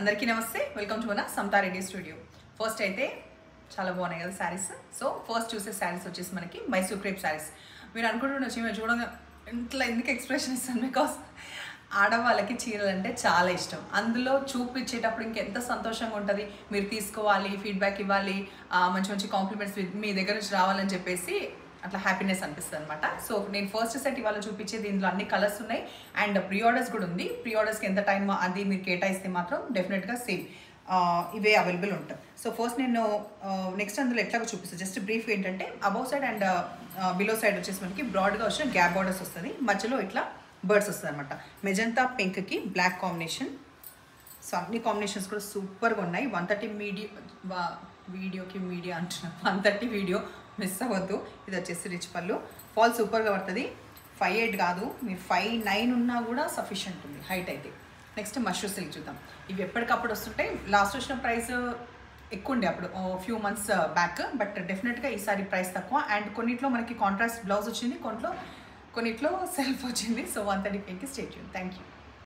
అందరికీ నమస్తే, welcome to మన సమతా రెడ్డి స్టూడియో. ఫస్ట్ అయితే చాలా బాగున్నాయి కదా శారీస్. సో ఫస్ట్ చూసే శారీస్ వచ్చేసి మనకి మైసూర్ క్రేప్ శారీస్. మీరు అనుకుంటుండొచ్చు మీరు చూడంగా ఇంట్లో ఎందుకు ఎక్స్ప్రెషన్ ఇస్తాను, బికాస్ ఆడవాళ్ళకి చీరలు అంటే చాలా ఇష్టం. అందులో చూపించేటప్పుడు ఇంకెంత సంతోషంగా ఉంటుంది. మీరు తీసుకోవాలి, ఫీడ్బ్యాక్ ఇవ్వాలి, మంచి మంచి కాంప్లిమెంట్స్ మీ దగ్గర నుంచి రావాలని చెప్పేసి అట్లా హ్యాపీనెస్ అనిపిస్తుంది అనమాట. సో నేను ఫస్ట్ సెట్ ఇవాళ చూపించేది, ఇందులో అన్ని కలర్స్ ఉన్నాయి అండ్ ప్రీ ఆర్డర్స్ కూడా ఉంది. ప్రీ ఆర్డర్స్కి ఎంత టైం అది మీరు కేటాయిస్తే మాత్రం డెఫినెట్గా సేమ్ ఇవే అవైలబుల్ ఉంటుంది. సో ఫస్ట్ నేను నెక్స్ట్ అందులో ఎట్లాగో చూపిస్తాను. జస్ట్ బ్రీఫ్ ఏంటంటే above side and below side వచ్చేసి మనకి బ్రాడ్గా వచ్చిన గ్యాప్ బార్డర్స్ వస్తుంది, మధ్యలో ఇట్లా బర్డ్స్ వస్తుంది అనమాట. మెజంతా పింక్కి బ్లాక్ కాంబినేషన్. సో అన్ని కాంబినేషన్స్ కూడా సూపర్గా ఉన్నాయి. 130 వీడియోకి మీడియా అంటున్నాను, 130 వీడియో మిస్ అవ్వద్దు. ఇది వచ్చేసి రిచ్ పళ్ళు, ఫాల్ సూపర్గా పడుతుంది. 5'8" కాదు, మీరు 5'9" ఉన్నా కూడా సఫిషియంట్ ఉంది హైట్ అయితే. నెక్స్ట్ మష్రూ సిల్క్ చూద్దాం. ఇవి ఎప్పటికప్పుడు వస్తుంటాయి. లాస్ట్ వచ్చిన ప్రైస్ ఎక్కువ ఉండే అప్పుడు ఫ్యూ మంత్స్ బ్యాక్, బట్ డెఫినెట్గా ఈసారి ప్రైస్ తక్కువ. అండ్ కొన్నిట్లో మనకి కాంట్రాస్ట్ బ్లౌజ్ వచ్చింది, కొన్నిట్లో సెల్ఫ్ వచ్చింది. So 130 stay tune. Thank you.